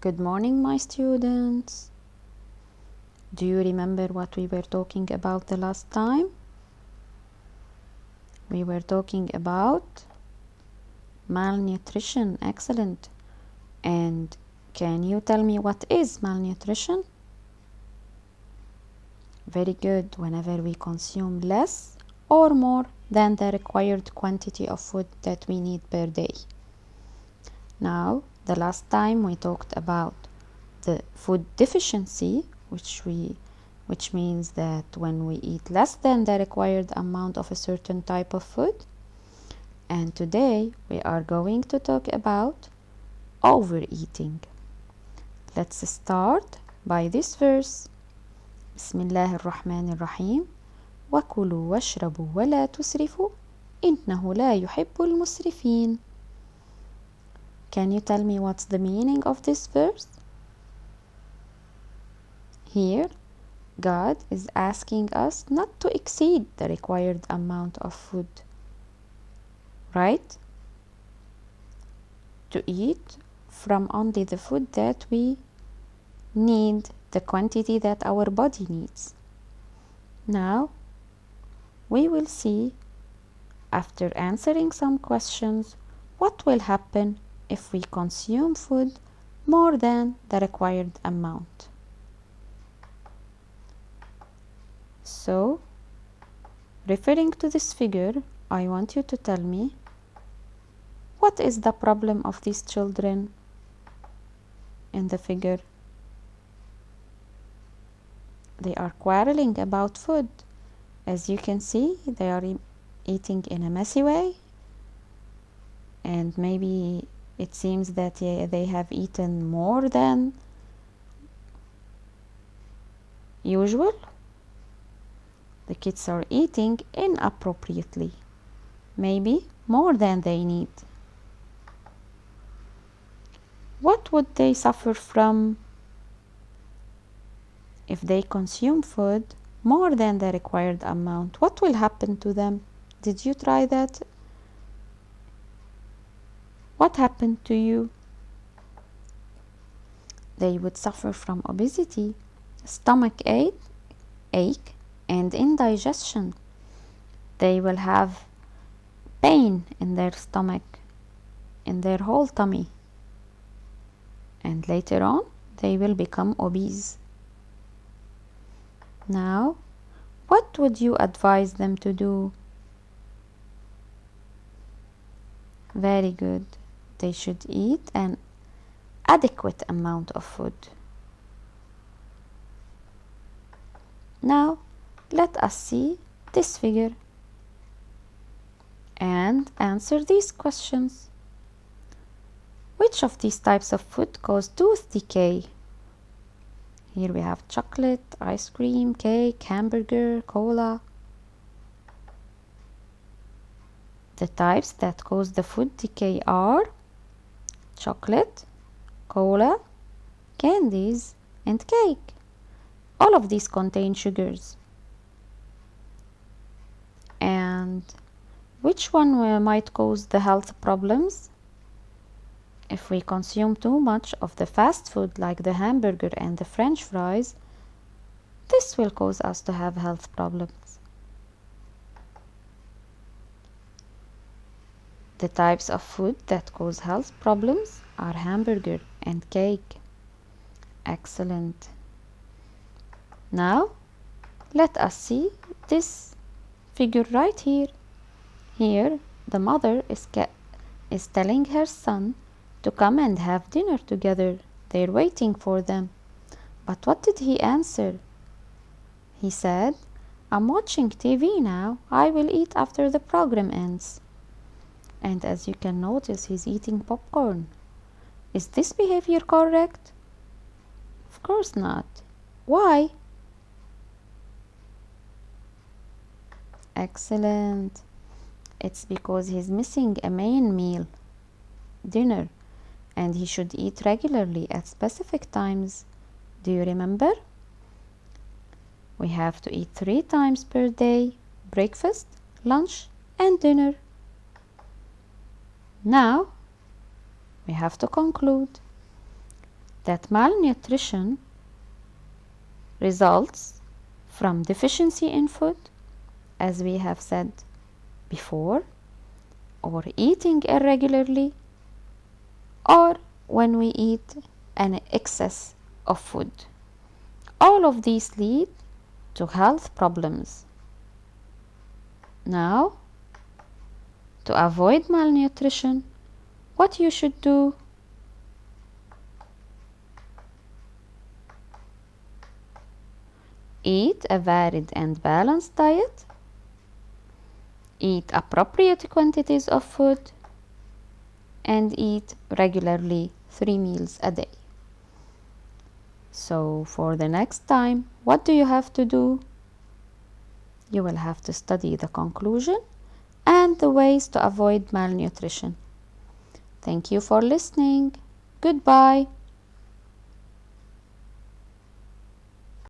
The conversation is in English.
Good morning, my students. Do you remember what we were talking about the last time? We were talking about malnutrition. Excellent. And can you tell me what is malnutrition? Very good. Whenever we consume less or more than the required quantity of food that we need per day. Now, the last time we talked about the food deficiency, which means that when we eat less than the required amount of a certain type of food. And today we are going to talk about overeating. Let's start by this verse. بسم الله الرحمن الرحيم وكلوا واشربوا ولا تسرفوا إنه لا يحب المسرفين. Can you tell me what's the meaning of this verse? Here, God is asking us not to exceed the required amount of food, right? To eat from only the food that we need, the quantity that our body needs. Now, we will see, after answering some questions, what will happen if we consume food more than the required amount. So, referring to this figure, I want you to tell me, what is the problem of these children in the figure? They are quarreling about food. As you can see, they are eating in a messy way, and maybe it seems that they have eaten more than usual. The kids are eating inappropriately, maybe more than they need. What would they suffer from if they consume food more than the required amount? What will happen to them? Did you try that? What happened to you? They would suffer from obesity, stomach ache, and indigestion. They will have pain in their stomach, in their whole tummy. And later on, they will become obese. Now, what would you advise them to do? Very good. They should eat an adequate amount of food. Now, let us see this figure and answer these questions. Which of these types of food cause tooth decay? Here we have chocolate, ice cream, cake, hamburger, cola. The types that cause the food decay are chocolate, cola, candies, and cake. All of these contain sugars. And which one might cause the health problems? If we consume too much of the fast food like the hamburger and the French fries, this will cause us to have health problems. The types of food that cause health problems are hamburger and cake. Excellent. Now, let us see this figure right here. Here, the mother is telling her son to come and have dinner together. They're waiting for them. But what did he answer? He said, "I'm watching TV now. I will eat after the program ends." And as you can notice, he's eating popcorn. Is this behavior correct? Of course not. Why? Excellent. It's because he's missing a main meal, dinner, and he should eat regularly at specific times. Do you remember? We have to eat 3 times per day: breakfast, lunch, and dinner. Now, we have to conclude. that malnutrition results from deficiency in food, as we have said before, or eating irregularly, or when we eat an excess of food. All of these lead to health problems. Now, to avoid malnutrition, what you should do? Eat a varied and balanced diet. Eat appropriate quantities of food. And eat regularly 3 meals a day. So for the next time, what do you have to do? You will have to study the conclusion and the ways to avoid malnutrition. Thank you for listening. Goodbye.